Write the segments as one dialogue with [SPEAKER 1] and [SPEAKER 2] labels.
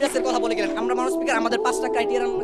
[SPEAKER 1] নিবরাসের কথা বলে গেলেন। আমরা মানুষ স্পিকার আমাদের 5টা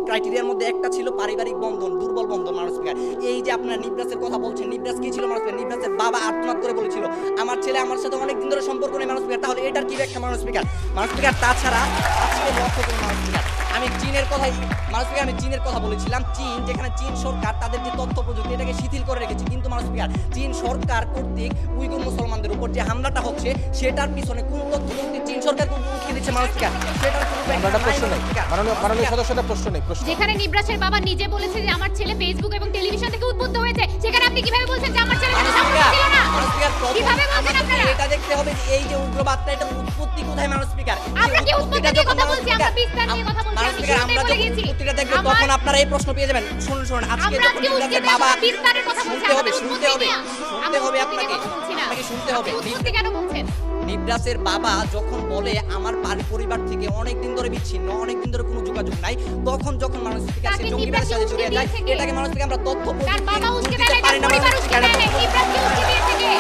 [SPEAKER 1] ক্রাইটেরিয়ার মধ্যে একটা ছিল পারিবারিক বন্ধন, দুর্বল বন্ধন মানুষ স্পিকার। এই যে আপনারা নিবরাসের কথা বলছেন, নিবরাস কি ছিল মানুষ স্পিকার? নিবরাসের বাবা আত্মনাদ করে বলেছিল আমার ছেলে আমার সাথে অনেক দিন ধরে সম্পর্ক নেই মানুষ স্পিকার। তাহলে এটার কি ব্যাখ্যা মানুষ স্পিকার? মানুষ স্পিকার তাছাড়া আজকে লক্ষ্য করুন মানুষ স্পিকার, আমি চীনের কথাই মানুষ স্পিকার আমি চীনের কথা বলেছিলাম। চীন যেখানে চীন সরকার তাদের যে তথ্য প্রযুক্তি এটাকে শিথিল করে রেখেছে, কিন্তু মানুষ স্পিকার চীন সরকার কর্তৃক উইগুর মুসলমানদের উপর যে হামলাটা হচ্ছে সেটার পিছনে কোন তথ্য প্রযুক্তি চীন সরকার উঠিয়ে দিচ্ছে মানুষ স্পিকার? সেটার কোনো ব্যাখ্যা নাই মানুষ স্পিকার।
[SPEAKER 2] মাননীয় সদস্যদের প্রশ্ন নেই।
[SPEAKER 3] যেখানে নিবরাসের বাবা নিজে বলেছে যে আমার ছেলে ফেসবুক এবং টেলিভিশন থেকে উদ্বুদ্ধ হয়েছে, সেখানে আপনি কিভাবে বলছেন যে আমার ছেলে
[SPEAKER 1] মানুষ
[SPEAKER 3] সামনে
[SPEAKER 1] স্পিকার,
[SPEAKER 3] ছিল না?
[SPEAKER 1] মানুষ স্পিকার,
[SPEAKER 3] কিভাবে বলছেন
[SPEAKER 1] আমাদের
[SPEAKER 3] আপনারা?
[SPEAKER 1] এটা দেখতে হবে যে এই যে উগ্রবাদটা এটা উৎপত্তি কোথায় মানুষ স্পিকার?
[SPEAKER 3] আমরা কি উৎপত্তি নিয়ে কথা বলছি? আমরা বিস্তার নিয়ে কথা বলছি।
[SPEAKER 1] মানুষ
[SPEAKER 3] আমি
[SPEAKER 1] স্পিকার,
[SPEAKER 3] শুরুতেই
[SPEAKER 1] আমরা
[SPEAKER 3] বলে
[SPEAKER 1] যখন
[SPEAKER 3] গেছি।
[SPEAKER 1] উৎপত্তিটা দেখব তখন আপনারা এই প্রশ্ন পেয়ে যাবেন। শুনুন আজকে
[SPEAKER 3] আমরা
[SPEAKER 1] যখন
[SPEAKER 3] আজকে
[SPEAKER 1] নিবরাসের
[SPEAKER 3] উৎপত্তি
[SPEAKER 1] বাবা
[SPEAKER 3] বিস্তারের কথা বলছি,
[SPEAKER 1] শুনতে হবে
[SPEAKER 3] আমাদের
[SPEAKER 1] শুনতে হবে
[SPEAKER 3] উৎপত্তি নিয়ে।
[SPEAKER 1] শুনতে হবে আপনাকে শুনতে হবে।
[SPEAKER 3] উৎপত্তি কেন বলছেন?
[SPEAKER 1] নিবরাসের বাবা যখন বলে আমার পরিবার থেকে অনেক দিন ধরে বিচ্ছিন্ন, অনেক দিন ধরে কোনো যোগাযোগ নাই, তখন যখন মানুষ স্পিকার সে
[SPEAKER 3] তাকে
[SPEAKER 1] জঙ্গিবাদের সাথে
[SPEAKER 3] নিবরাসকে
[SPEAKER 1] জড়িয়ে যায়,
[SPEAKER 3] উস্কে দিয়েছে কে?
[SPEAKER 1] এটাকে মানুষ স্পিকার আমরা তথ্য
[SPEAKER 3] তার বাবা উস্কে
[SPEAKER 1] দিতে
[SPEAKER 3] দেয় না,
[SPEAKER 1] পারি না
[SPEAKER 3] পরিবার
[SPEAKER 1] মানুষ
[SPEAKER 3] উস্কে
[SPEAKER 1] স্পিকার।
[SPEAKER 3] দেয় না, নিবরাসকে উস্কে দিয়েছে কে?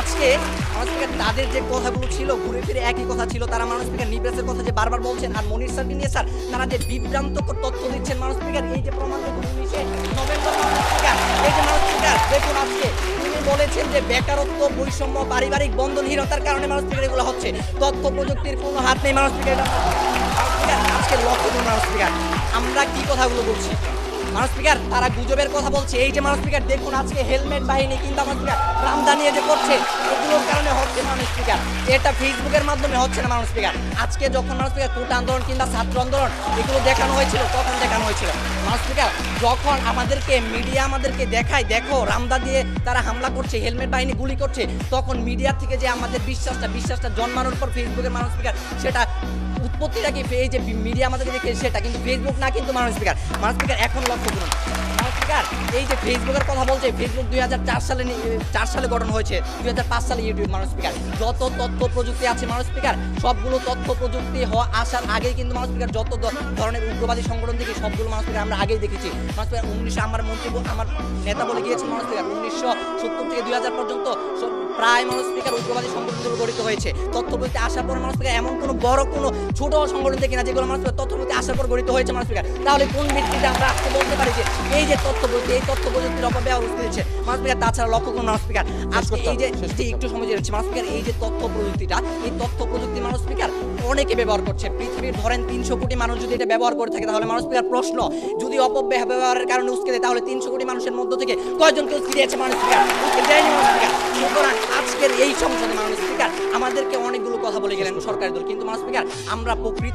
[SPEAKER 1] আজকে মানুষ স্পিকার তাদের যে কথাগুলো ছিল ঘুরে ফিরে একই কথা ছিল। তারা মানুষ স্পিকার নিবরাসের কথা যে বারবার বলছেন আর মনির স্যারকে নিয়ে স্যার তারা যে বিভ্রান্তকর তথ্য দিচ্ছেন মানুষ স্পিকার, এই যে প্রমাণ দেখুন 19 নভেম্বর মানুষ স্পিকার, এই যে মানুষ স্পিকার দেখুন আজকে তিনি বলেছেন যে বেকারত্ব, বৈষম্য, পারিবারিক বন্ধনহীনতার কারণে মানুষ স্পিকার এগুলো হচ্ছে। তথ্য প্রযুক্তির কোনো হাত নেই মানুষ স্পিকার। আজকে লক্ষ্য করুন মানুষ স্পিকার আমরা কি কথাগুলো বলছি মানুষ স্পিকার, তারা গুজবের কথা বলছে। এই যে মানুষ স্পিকার দেখুন আজকে হেলমেট বাহিনী কিংবা মানুষ স্পিকার রামদানি যে করছে এগুলোর কারণে হচ্ছে মানুষ স্পিকার, এটা ফেসবুকের মাধ্যমে হচ্ছে না মানুষ স্পিকার। আজকে যখন মানুষ স্পিকার কোটা আন্দোলন কিংবা ছাত্র আন্দোলন এগুলো দেখানো হয়েছিল তখন দেখানো হয়েছিল মানুষ স্পিকার, যখন আমাদেরকে মিডিয়া আমাদেরকে দেখায় দেখো রামদা দিয়ে তারা হামলা করছে, হেলমেট বাহিনী গুলি করছে, তখন মিডিয়া থেকে যে আমাদের বিশ্বাসটা জন্মানোর পর ফেসবুকের মানুষ স্পিকার সেটা উৎপত্তিটা কি এই যে মিডিয়া আমাদেরকে দেখে সেটা কিন্তু ফেসবুক না, কিন্তু মানুষ স্পিকার এখন লক্ষ্য করুন মানুষ স্পিকার এই যে ফেসবুকের কথা বলছে, ফেসবুক 2004 সালে গঠন হয়েছে, 2005 সালে ইউটিউব মানুষ স্পিকার। যত তথ্য প্রযুক্তি আছে মানুষ স্পিকার সবগুলো তথ্য প্রযুক্তি আসার আগেই কিন্তু মানুষ স্পিকার যত ধরনের উগ্রবাদী সংগঠন থেকে সবগুলো মানুষ স্পিকার আমরা আগেই দেখেছি মানুষ স্পিকার। 1900 আমার মন্ত্রী আমার নেতা বলে গিয়েছে মানুষ স্পিকার 1970 থেকে 2000 পর্যন্ত প্রায় মানুষ স্পিকার উগ্রবাদী সংগঠনগুলো গঠিত হয়েছে। তথ্য প্রযুক্তি আসার পর মানুষ স্পিকার এমন কোনো বড় কোনো ছোট সংগঠন দেখি না যেগুলো মানুষ তথ্য প্রযুক্তি আসার পর গঠিত হয়েছে মানুষ স্পিকার। তাহলে কোন ভিত্তিতে আমরা আজকে বলতে পারি যে এই যে তথ্য প্রযুক্তির অপব্যবহার হচ্ছে মানুষ স্পিকার? তাছাড়া লক্ষ্য করুন মানুষ স্পিকার আজকে এই যে একটু সময় যাচ্ছে মানুষ স্পিকার, এই যে তথ্য প্রযুক্তিটা এই তথ্য প্রযুক্তি মানুষ স্পিকার অনেকে ব্যবহার করছে। পৃথিবীর ধরেন 300 কোটি মানুষ যদি এটা ব্যবহার করে থাকে তাহলে মানুষ স্পিকার প্রশ্ন যদি অপব্যবহারের কারণে উস্কে দেয় তাহলে 300 কোটি মানুষের মধ্য থেকে কয়জনকে উস্কে দিয়েছে মানুষ স্পিকার? উস্কে দেয়নি মানুষ স্পিকার। সুতরাং আজকের এই সংসদে মানুষ স্পিকার আমাদেরকে অনেকগুলো কথা বলে গেলেন সরকারি দল, কিন্তু মানুষ স্পিকার আমরা প্রকৃত